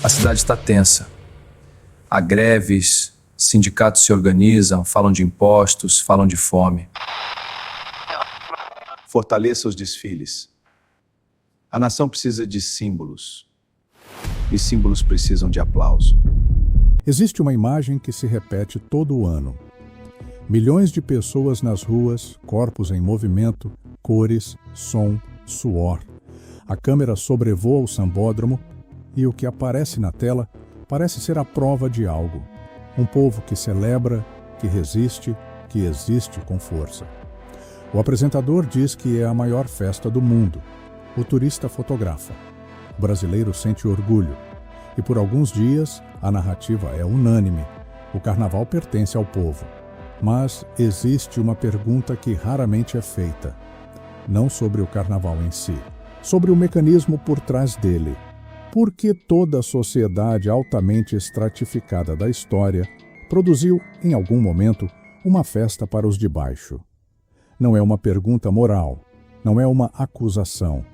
A cidade está tensa. Há greves, sindicatos se organizam, falam de impostos, falam de fome. Fortaleça os desfiles. A nação precisa de símbolos. E símbolos precisam de aplauso. Existe uma imagem que se repete todo o ano. Milhões de pessoas nas ruas, corpos em movimento, cores, som, suor. A câmera sobrevoa o sambódromo e o que aparece na tela parece ser a prova de algo. Um povo que celebra, que resiste, que existe com força. O apresentador diz que é a maior festa do mundo. O turista fotografa. O brasileiro sente orgulho. E por alguns dias, a narrativa é unânime. O carnaval pertence ao povo. Mas existe uma pergunta que raramente é feita. Não sobre o carnaval em si, sobre o mecanismo por trás dele. Por que toda a sociedade altamente estratificada da história produziu, em algum momento, uma festa para os de baixo? Não é uma pergunta moral, não é uma acusação.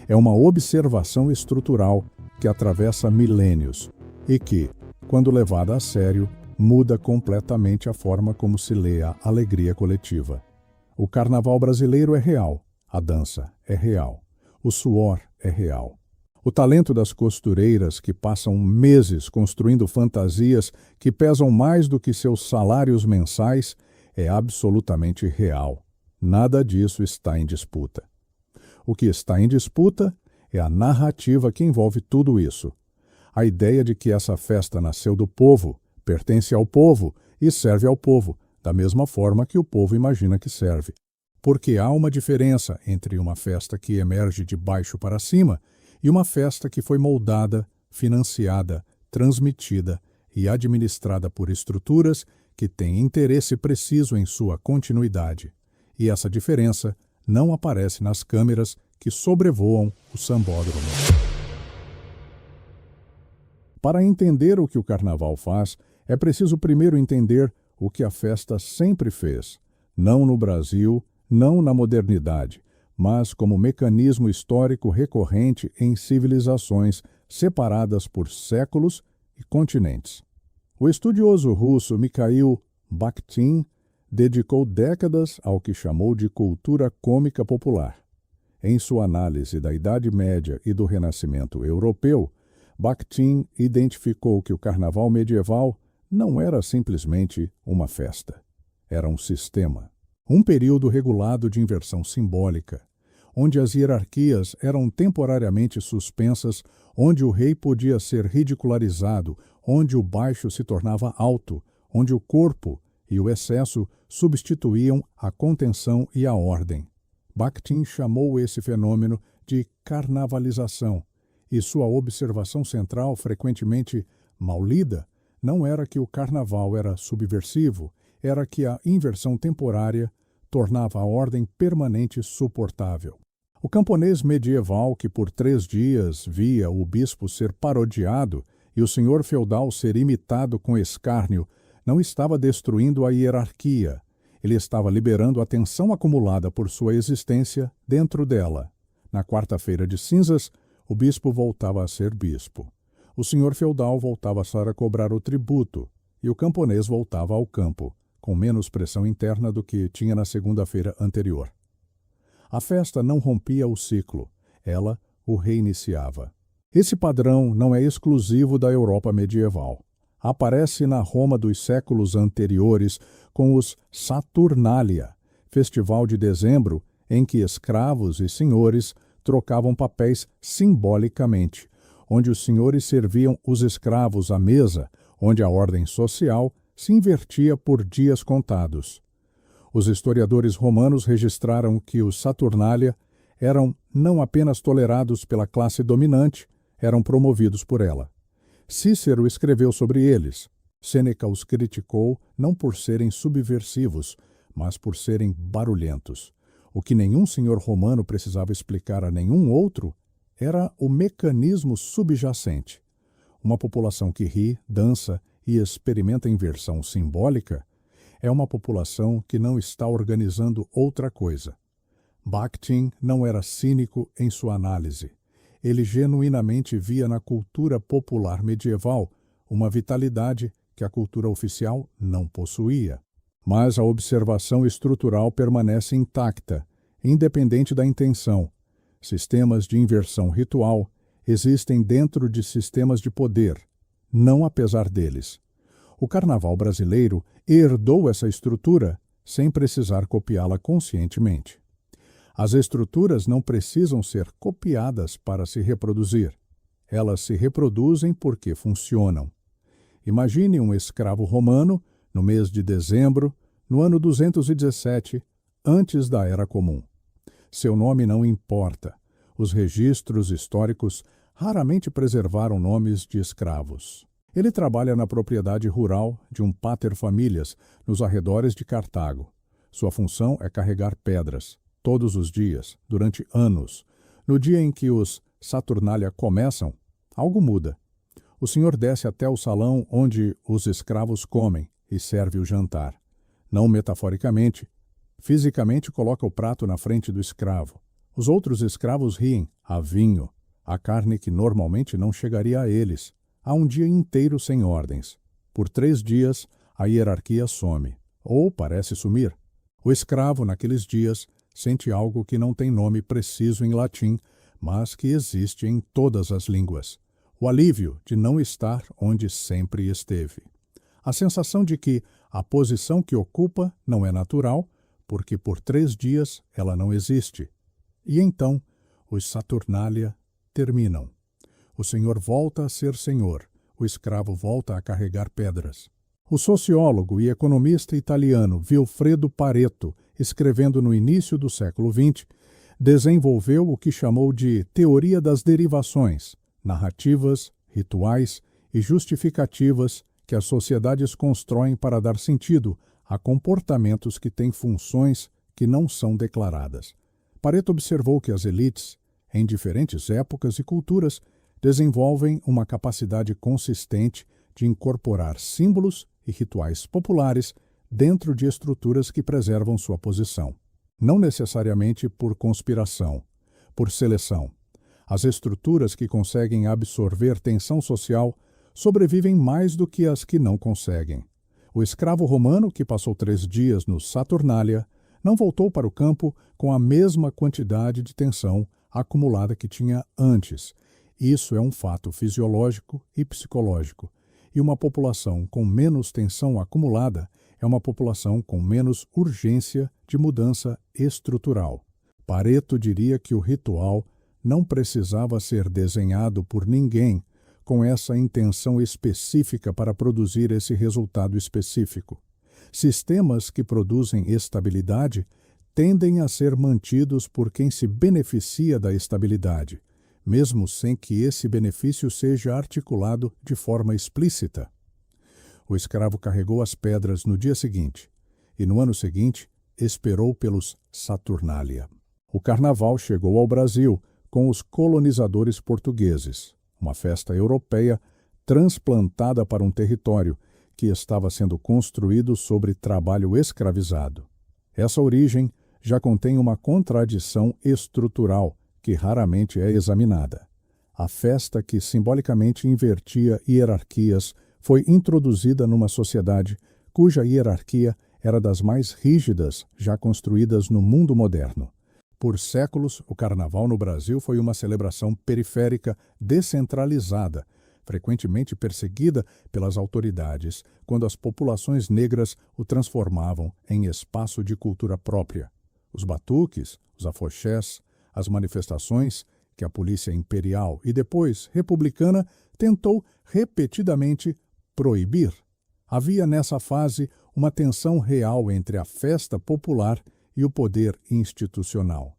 É uma observação estrutural que atravessa milênios e que, quando levada a sério, muda completamente a forma como se lê a alegria coletiva. O carnaval brasileiro é real, a dança é real, o suor é real. O talento das costureiras que passam meses construindo fantasias que pesam mais do que seus salários mensais é absolutamente real. Nada disso está em disputa. O que está em disputa é a narrativa que envolve tudo isso. A ideia de que essa festa nasceu do povo, pertence ao povo e serve ao povo, da mesma forma que o povo imagina que serve. Porque há uma diferença entre uma festa que emerge de baixo para cima e uma festa que foi moldada, financiada, transmitida e administrada por estruturas que têm interesse preciso em sua continuidade. E essa diferença não aparece nas câmeras que sobrevoam o sambódromo. Para entender o que o carnaval faz, é preciso primeiro entender o que a festa sempre fez, não no Brasil, não na modernidade, mas como mecanismo histórico recorrente em civilizações separadas por séculos e continentes. O estudioso russo Mikhail Bakhtin dedicou décadas ao que chamou de cultura cômica popular. Em sua análise da Idade Média e do Renascimento europeu, Bakhtin identificou que o carnaval medieval não era simplesmente uma festa. Era um sistema. Um período regulado de inversão simbólica, onde as hierarquias eram temporariamente suspensas, onde o rei podia ser ridicularizado, onde o baixo se tornava alto, onde o corpo e o excesso substituíam a contenção e a ordem. Bakhtin chamou esse fenômeno de carnavalização, e sua observação central, frequentemente mal lida, não era que o carnaval era subversivo, era que a inversão temporária tornava a ordem permanente suportável. O camponês medieval que por 3 dias via o bispo ser parodiado e o senhor feudal ser imitado com escárnio não estava destruindo a hierarquia, ele estava liberando a tensão acumulada por sua existência dentro dela. Na quarta-feira de cinzas, o bispo voltava a ser bispo. O senhor feudal voltava a cobrar o tributo e o camponês voltava ao campo, com menos pressão interna do que tinha na segunda-feira anterior. A festa não rompia o ciclo, ela o reiniciava. Esse padrão não é exclusivo da Europa medieval. Aparece na Roma dos séculos anteriores com os Saturnalia, festival de dezembro em que escravos e senhores trocavam papéis simbolicamente, onde os senhores serviam os escravos à mesa, onde a ordem social se invertia por dias contados. Os historiadores romanos registraram que os Saturnalia eram não apenas tolerados pela classe dominante, eram promovidos por ela. Cícero escreveu sobre eles. Sêneca os criticou não por serem subversivos, mas por serem barulhentos. O que nenhum senhor romano precisava explicar a nenhum outro era o mecanismo subjacente. Uma população que ri, dança e experimenta inversão simbólica é uma população que não está organizando outra coisa. Bakhtin não era cínico em sua análise. ele genuinamente via na cultura popular medieval uma vitalidade que a cultura oficial não possuía. Mas a observação estrutural permanece intacta, independente da intenção. Sistemas de inversão ritual existem dentro de sistemas de poder, não apesar deles. O carnaval brasileiro herdou essa estrutura sem precisar copiá-la conscientemente. As estruturas não precisam ser copiadas para se reproduzir. Elas se reproduzem porque funcionam. Imagine um escravo romano, no mês de dezembro, no ano 217, antes da Era Comum. Seu nome não importa. Os registros históricos raramente preservaram nomes de escravos. Ele trabalha na propriedade rural de um pater-famílias nos arredores de Cartago. Sua função é carregar pedras, todos os dias, durante anos. No dia em que os Saturnália começam, algo muda. O senhor desce até o salão onde os escravos comem e serve o jantar. Não metaforicamente, fisicamente coloca o prato na frente do escravo. Os outros escravos riem, há vinho, a carne que normalmente não chegaria a eles. Há um dia inteiro sem ordens. Por 3 dias, a hierarquia some, ou parece sumir. O escravo, naqueles dias, sente algo que não tem nome preciso em latim, mas que existe em todas as línguas. O alívio de não estar onde sempre esteve. A sensação de que a posição que ocupa não é natural, porque por 3 dias ela não existe. E então, os Saturnália terminam. O senhor volta a ser senhor, o escravo volta a carregar pedras. O sociólogo e economista italiano Vilfredo Pareto, escrevendo no início do século XX, desenvolveu o que chamou de teoria das derivações, narrativas, rituais e justificativas que as sociedades constroem para dar sentido a comportamentos que têm funções que não são declaradas. Pareto observou que as elites, em diferentes épocas e culturas, desenvolvem uma capacidade consistente de incorporar símbolos e rituais populares dentro de estruturas que preservam sua posição. Não necessariamente por conspiração, por seleção. As estruturas que conseguem absorver tensão social sobrevivem mais do que as que não conseguem. O escravo romano, que passou 3 dias no Saturnália, não voltou para o campo com a mesma quantidade de tensão acumulada que tinha antes. Isso é um fato fisiológico e psicológico. E uma população com menos tensão acumulada é uma população com menos urgência de mudança estrutural. Pareto diria que o ritual não precisava ser desenhado por ninguém com essa intenção específica para produzir esse resultado específico. Sistemas que produzem estabilidade tendem a ser mantidos por quem se beneficia da estabilidade, mesmo sem que esse benefício seja articulado de forma explícita. O escravo carregou as pedras no dia seguinte, e no ano seguinte esperou pelos Saturnália. O carnaval chegou ao Brasil com os colonizadores portugueses, uma festa europeia transplantada para um território que estava sendo construído sobre trabalho escravizado. Essa origem já contém uma contradição estrutural que raramente é examinada. A festa que simbolicamente invertia hierarquias foi introduzida numa sociedade cuja hierarquia era das mais rígidas já construídas no mundo moderno. Por séculos, o carnaval no Brasil foi uma celebração periférica descentralizada, frequentemente perseguida pelas autoridades, quando as populações negras o transformavam em espaço de cultura própria. Os batuques, os afoxés, as manifestações que a polícia imperial e depois republicana tentou repetidamente proibir. Havia nessa fase uma tensão real entre a festa popular e o poder institucional.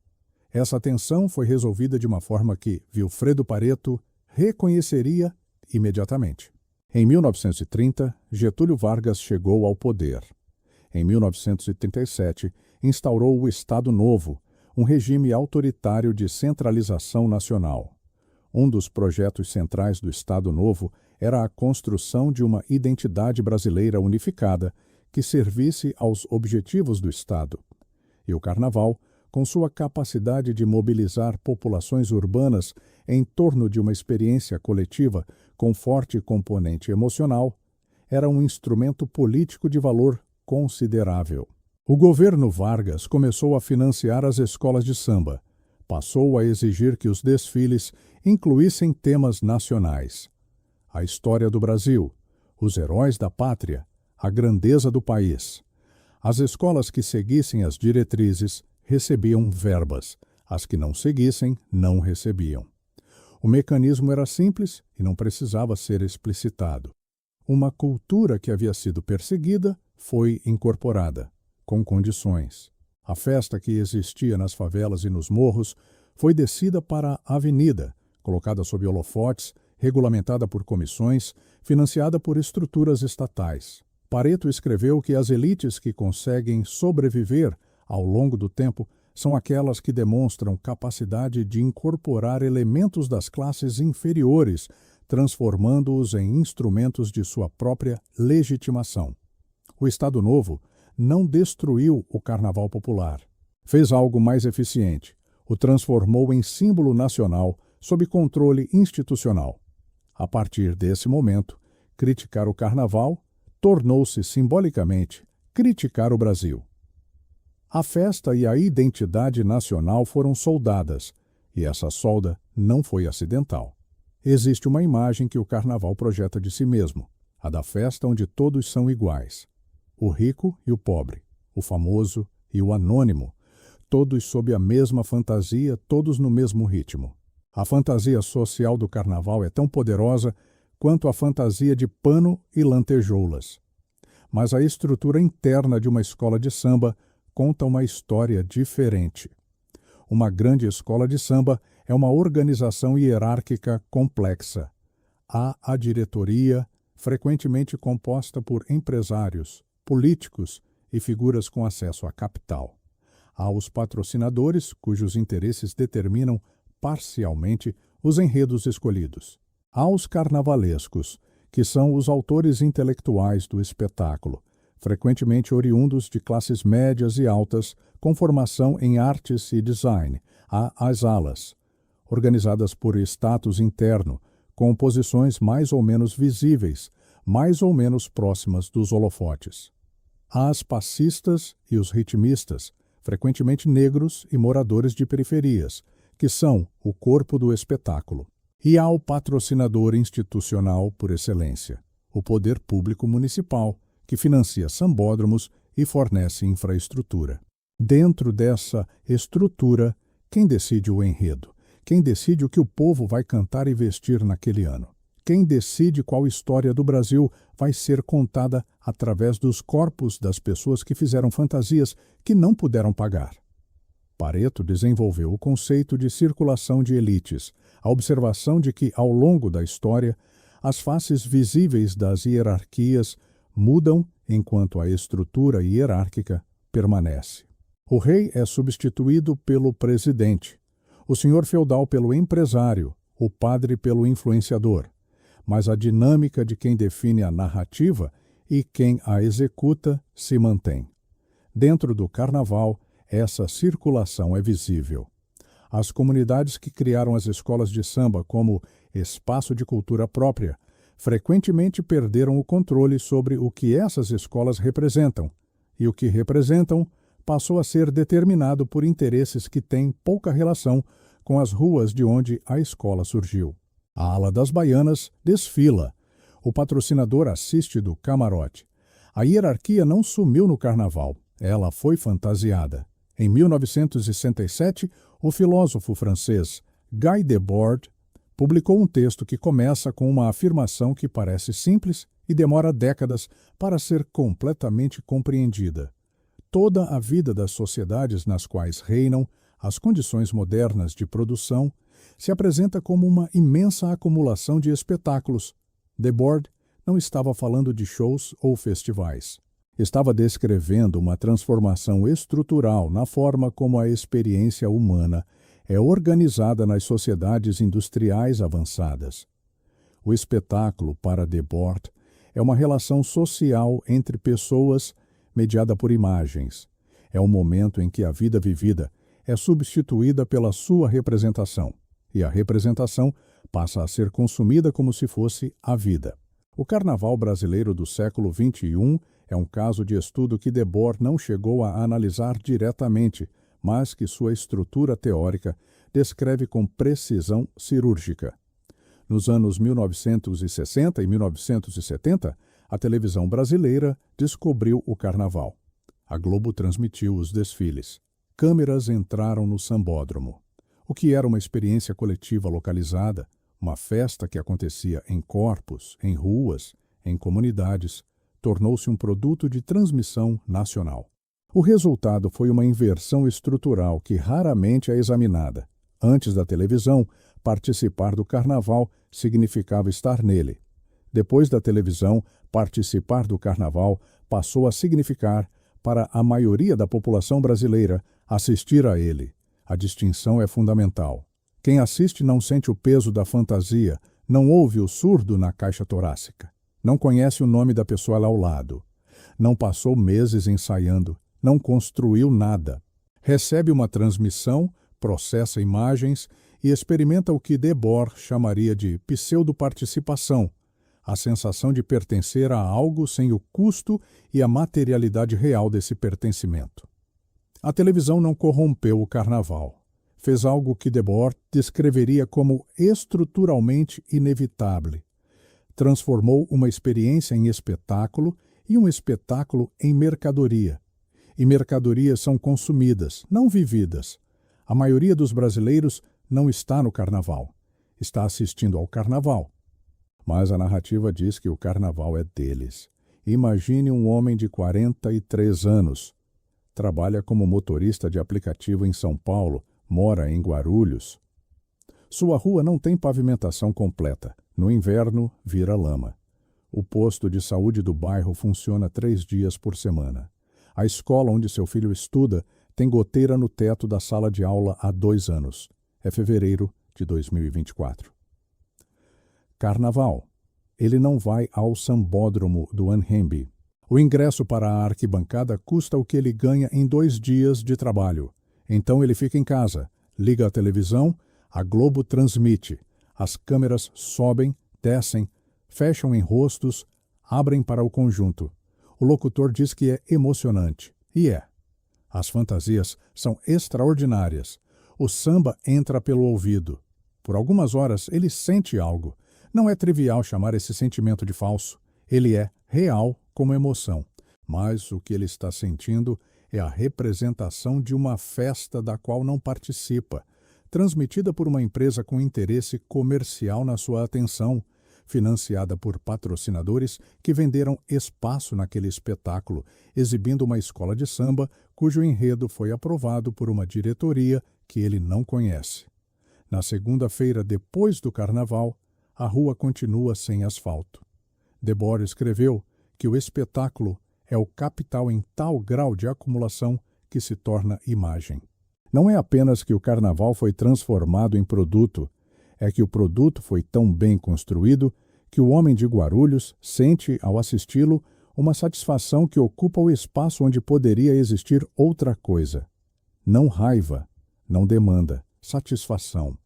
Essa tensão foi resolvida de uma forma que Vilfredo Pareto reconheceria imediatamente. Em 1930, Getúlio Vargas chegou ao poder. Em 1937, instaurou o Estado Novo, um regime autoritário de centralização nacional. Um dos projetos centrais do Estado Novo era a construção de uma identidade brasileira unificada que servisse aos objetivos do Estado. E o Carnaval, com sua capacidade de mobilizar populações urbanas em torno de uma experiência coletiva com forte componente emocional, era um instrumento político de valor considerável. O governo Vargas começou a financiar as escolas de samba. Passou a exigir que os desfiles incluíssem temas nacionais. A história do Brasil, os heróis da pátria, a grandeza do país. As escolas que seguissem as diretrizes recebiam verbas. As que não seguissem, não recebiam. O mecanismo era simples e não precisava ser explicitado. Uma cultura que havia sido perseguida foi incorporada, com condições. A festa que existia nas favelas e nos morros foi descida para a avenida, colocada sob holofotes, regulamentada por comissões, financiada por estruturas estatais. Pareto escreveu que as elites que conseguem sobreviver ao longo do tempo são aquelas que demonstram capacidade de incorporar elementos das classes inferiores, transformando-os em instrumentos de sua própria legitimação. O Estado Novo não destruiu o carnaval popular. Fez algo mais eficiente. O transformou em símbolo nacional sob controle institucional. A partir desse momento, criticar o carnaval tornou-se simbolicamente criticar o Brasil. A festa e a identidade nacional foram soldadas, e essa solda não foi acidental. Existe uma imagem que o carnaval projeta de si mesmo, a da festa onde todos são iguais. O rico e o pobre, o famoso e o anônimo, todos sob a mesma fantasia, todos no mesmo ritmo. A fantasia social do carnaval é tão poderosa quanto a fantasia de pano e lantejoulas. Mas a estrutura interna de uma escola de samba conta uma história diferente. Uma grande escola de samba é uma organização hierárquica complexa. Há a diretoria, frequentemente composta por empresários, políticos e figuras com acesso a capital. Há os patrocinadores, cujos interesses determinam parcialmente os enredos escolhidos. Há os carnavalescos, que são os autores intelectuais do espetáculo, frequentemente oriundos de classes médias e altas, com formação em artes e design. Há as alas, organizadas por status interno, com posições mais ou menos visíveis, mais ou menos próximas dos holofotes. Há as passistas e os ritmistas, frequentemente negros e moradores de periferias, que são o corpo do espetáculo. E há o patrocinador institucional por excelência, o poder público municipal, que financia sambódromos e fornece infraestrutura. Dentro dessa estrutura, quem decide o enredo? Quem decide o que o povo vai cantar e vestir naquele ano? Quem decide qual história do Brasil vai ser contada através dos corpos das pessoas que fizeram fantasias que não puderam pagar? Pareto desenvolveu o conceito de circulação de elites, a observação de que, ao longo da história, as faces visíveis das hierarquias mudam enquanto a estrutura hierárquica permanece. O rei é substituído pelo presidente, o senhor feudal pelo empresário, o padre pelo influenciador, mas a dinâmica de quem define a narrativa e quem a executa se mantém. Dentro do carnaval, essa circulação é visível. As comunidades que criaram as escolas de samba como espaço de cultura própria frequentemente perderam o controle sobre o que essas escolas representam, e o que representam passou a ser determinado por interesses que têm pouca relação com as ruas de onde a escola surgiu. A ala das baianas desfila. O patrocinador assiste do camarote. A hierarquia não sumiu no carnaval. Ela foi fantasiada. Em 1967, o filósofo francês Guy Debord publicou um texto que começa com uma afirmação que parece simples e demora décadas para ser completamente compreendida. Toda a vida das sociedades nas quais reinam as condições modernas de produção se apresenta como uma imensa acumulação de espetáculos. Debord não estava falando de shows ou festivais. Estava descrevendo uma transformação estrutural na forma como a experiência humana é organizada nas sociedades industriais avançadas. O espetáculo, para Debord, é uma relação social entre pessoas mediada por imagens. É o momento em que a vida vivida é substituída pela sua representação. e a representação passa a ser consumida como se fosse a vida. O carnaval brasileiro do século XXI é um caso de estudo que Debord não chegou a analisar diretamente, mas que sua estrutura teórica descreve com precisão cirúrgica. Nos anos 1960 e 1970, a televisão brasileira descobriu o carnaval. A Globo transmitiu os desfiles. Câmeras entraram no sambódromo. O que era uma experiência coletiva localizada, uma festa que acontecia em corpos, em ruas, em comunidades, tornou-se um produto de transmissão nacional. O resultado foi uma inversão estrutural que raramente é examinada. Antes da televisão, participar do carnaval significava estar nele. Depois da televisão, participar do carnaval passou a significar, para a maioria da população brasileira, assistir a ele. A distinção é fundamental. Quem assiste não sente o peso da fantasia, não ouve o surdo na caixa torácica, não conhece o nome da pessoa lá ao lado, não passou meses ensaiando, não construiu nada. Recebe uma transmissão, processa imagens e experimenta o que Debord chamaria de pseudo-participação, a sensação de pertencer a algo sem o custo e a materialidade real desse pertencimento. A televisão não corrompeu o carnaval. Fez algo que Debord descreveria como estruturalmente inevitável. Transformou uma experiência em espetáculo e um espetáculo em mercadoria. E mercadorias são consumidas, não vividas. A maioria dos brasileiros não está no carnaval. Está assistindo ao carnaval. Mas a narrativa diz que o carnaval é deles. Imagine um homem de 43 anos. Trabalha como motorista de aplicativo em São Paulo, mora em Guarulhos. Sua rua não tem pavimentação completa. No inverno, vira lama. O posto de saúde do bairro funciona 3 dias por semana. A escola onde seu filho estuda tem goteira no teto da sala de aula há 2 anos. É fevereiro de 2024. Carnaval. Ele não vai ao sambódromo do Anhembi. O ingresso para a arquibancada custa o que ele ganha em 2 dias de trabalho. Então ele fica em casa, liga a televisão, a Globo transmite. As câmeras sobem, descem, fecham em rostos, abrem para o conjunto. O locutor diz que é emocionante. E é. As fantasias são extraordinárias. O samba entra pelo ouvido. Por algumas horas ele sente algo. Não é trivial chamar esse sentimento de falso. Ele é real como emoção. Mas o que ele está sentindo é a representação de uma festa da qual não participa, transmitida por uma empresa com interesse comercial na sua atenção, financiada por patrocinadores que venderam espaço naquele espetáculo, exibindo uma escola de samba cujo enredo foi aprovado por uma diretoria que ele não conhece. Na segunda-feira depois do carnaval, a rua continua sem asfalto. Debord escreveu que o espetáculo é o capital em tal grau de acumulação que se torna imagem. Não é apenas que o carnaval foi transformado em produto, é que o produto foi tão bem construído que o homem de Guarulhos sente, ao assisti-lo, uma satisfação que ocupa o espaço onde poderia existir outra coisa. Não raiva, não demanda, satisfação.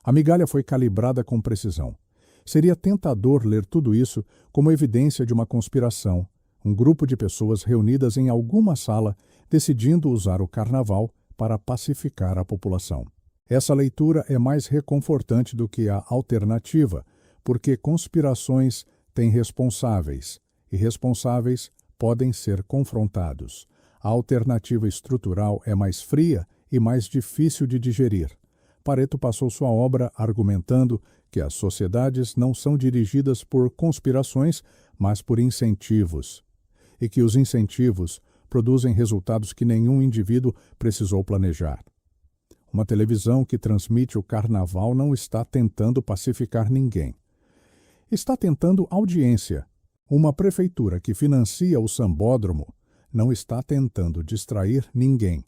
A migalha foi calibrada com precisão. Seria tentador ler tudo isso como evidência de uma conspiração, um grupo de pessoas reunidas em alguma sala decidindo usar o carnaval para pacificar a população. Essa leitura é mais reconfortante do que a alternativa, porque conspirações têm responsáveis, e responsáveis podem ser confrontados. A alternativa estrutural é mais fria e mais difícil de digerir. Pareto passou sua obra argumentando que as sociedades não são dirigidas por conspirações, mas por incentivos, e que os incentivos produzem resultados que nenhum indivíduo precisou planejar. Uma televisão que transmite o carnaval não está tentando pacificar ninguém. Está tentando audiência. Uma prefeitura que financia o sambódromo não está tentando distrair ninguém.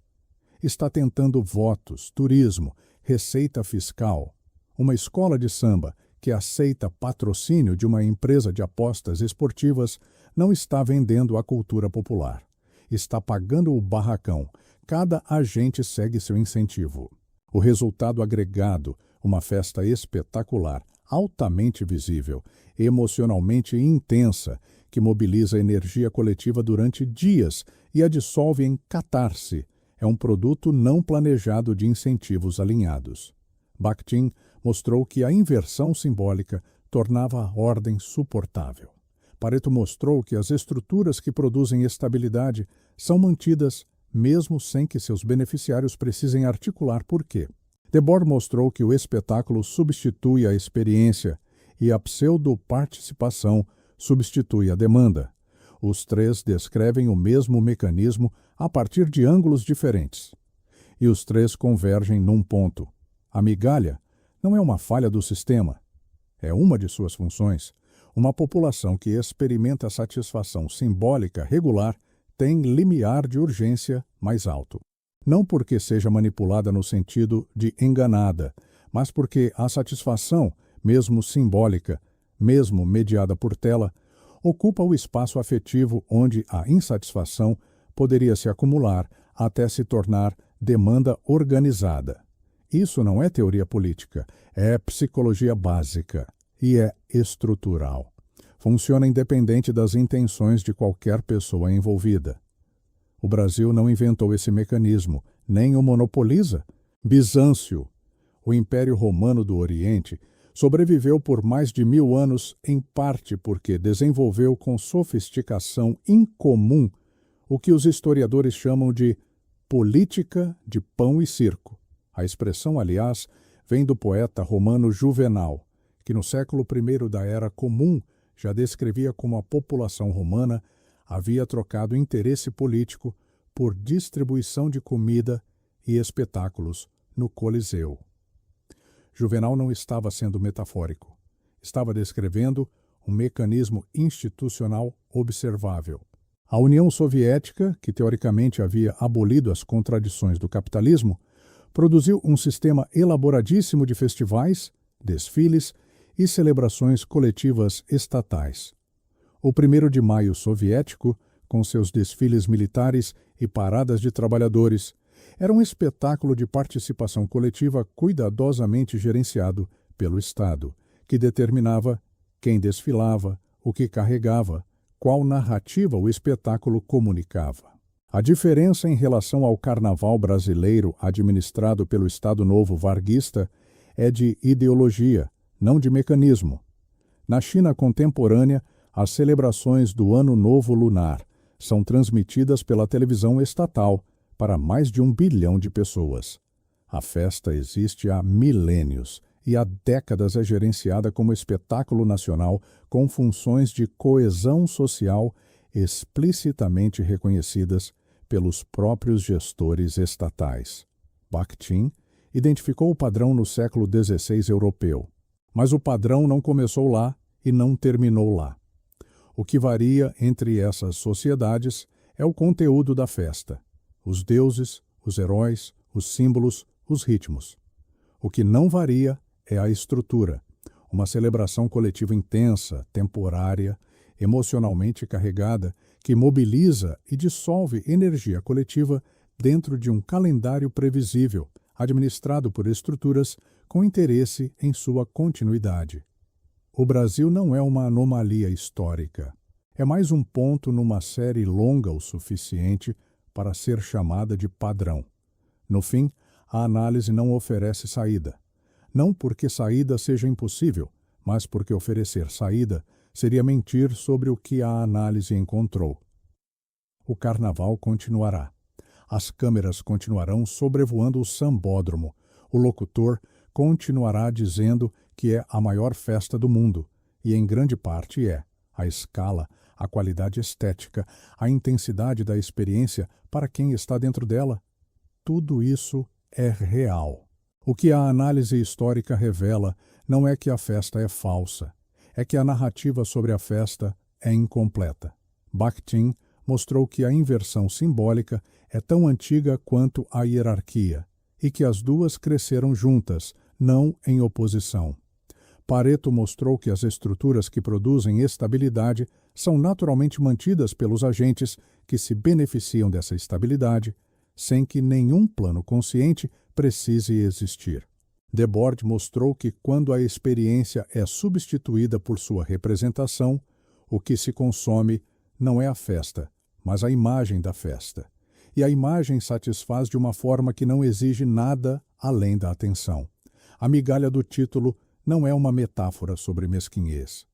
Está tentando votos, turismo, receita fiscal. Uma escola de samba que aceita patrocínio de uma empresa de apostas esportivas não está vendendo a cultura popular. Está pagando o barracão. Cada agente segue seu incentivo. O resultado agregado, uma festa espetacular, altamente visível, emocionalmente intensa, que mobiliza a energia coletiva durante dias e a dissolve em catarse, é um produto não planejado de incentivos alinhados. Bakhtin mostrou que a inversão simbólica tornava a ordem suportável. Pareto mostrou que as estruturas que produzem estabilidade são mantidas mesmo sem que seus beneficiários precisem articular por quê. Debord mostrou que o espetáculo substitui a experiência e a pseudo-participação substitui a demanda. Os três descrevem o mesmo mecanismo a partir de ângulos diferentes. E os três convergem num ponto. A migalha não é uma falha do sistema. É uma de suas funções. Uma população que experimenta satisfação simbólica regular tem limiar de urgência mais alto. Não porque seja manipulada no sentido de enganada, mas porque a satisfação, mesmo simbólica, mesmo mediada por tela, ocupa o espaço afetivo onde a insatisfação poderia se acumular até se tornar demanda organizada. Isso não é teoria política, é psicologia básica e é estrutural. Funciona independente das intenções de qualquer pessoa envolvida. O Brasil não inventou esse mecanismo, nem o monopoliza. Bizâncio, o Império Romano do Oriente, sobreviveu por mais de 1000 anos, em parte porque desenvolveu com sofisticação incomum o que os historiadores chamam de política de pão e circo. A expressão, aliás, vem do poeta romano Juvenal, que no século I da Era Comum já descrevia como a população romana havia trocado interesse político por distribuição de comida e espetáculos no Coliseu. Juvenal não estava sendo metafórico. Estava descrevendo um mecanismo institucional observável. A União Soviética, que teoricamente havia abolido as contradições do capitalismo, produziu um sistema elaboradíssimo de festivais, desfiles e celebrações coletivas estatais. O 1º de Maio soviético, com seus desfiles militares e paradas de trabalhadores, era um espetáculo de participação coletiva cuidadosamente gerenciado pelo Estado, que determinava quem desfilava, o que carregava, qual narrativa o espetáculo comunicava. A diferença em relação ao carnaval brasileiro administrado pelo Estado Novo varguista é de ideologia, não de mecanismo. Na China contemporânea, as celebrações do Ano Novo Lunar são transmitidas pela televisão estatal para mais de 1 bilhão de pessoas. A festa existe há milênios e há décadas é gerenciada como espetáculo nacional com funções de coesão social explicitamente reconhecidas pelos próprios gestores estatais. Bakhtin identificou o padrão no século XVI europeu, mas o padrão não começou lá e não terminou lá. O que varia entre essas sociedades é o conteúdo da festa, os deuses, os heróis, os símbolos, os ritmos. O que não varia é a estrutura, uma celebração coletiva intensa, temporária, emocionalmente carregada, que mobiliza e dissolve energia coletiva dentro de um calendário previsível, administrado por estruturas com interesse em sua continuidade. O Brasil não é uma anomalia histórica. É mais um ponto numa série longa o suficiente para ser chamada de padrão. No fim, a análise não oferece saída. Não porque saída seja impossível, mas porque oferecer saída seria mentir sobre o que a análise encontrou. O carnaval continuará. As câmeras continuarão sobrevoando o sambódromo. O locutor continuará dizendo que é a maior festa do mundo, e em grande parte é. A escala, a qualidade estética, a intensidade da experiência para quem está dentro dela, tudo isso é real. O que a análise histórica revela não é que a festa é falsa, é que a narrativa sobre a festa é incompleta. Bakhtin mostrou que a inversão simbólica é tão antiga quanto a hierarquia, e que as duas cresceram juntas, não em oposição. Pareto mostrou que as estruturas que produzem estabilidade são naturalmente mantidas pelos agentes que se beneficiam dessa estabilidade, sem que nenhum plano consciente precise existir. Debord mostrou que quando a experiência é substituída por sua representação, o que se consome não é a festa, mas a imagem da festa. E a imagem satisfaz de uma forma que não exige nada além da atenção. A migalha do título não é uma metáfora sobre mesquinhez.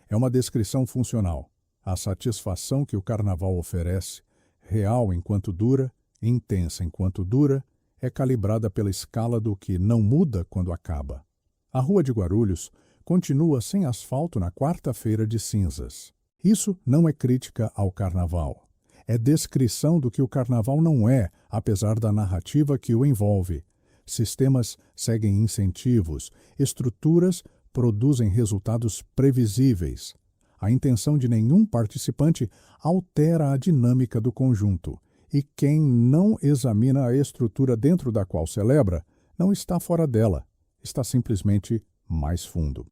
É uma descrição funcional. A satisfação que o carnaval oferece, real enquanto dura, intensa enquanto dura, é calibrada pela escala do que não muda quando acaba. A Rua de Guarulhos continua sem asfalto na quarta-feira de cinzas. Isso não é crítica ao carnaval. É descrição do que o carnaval não é, apesar da narrativa que o envolve. Sistemas seguem incentivos, estruturas produzem resultados previsíveis. A intenção de nenhum participante altera a dinâmica do conjunto, e quem não examina a estrutura dentro da qual celebra não está fora dela, está simplesmente mais fundo.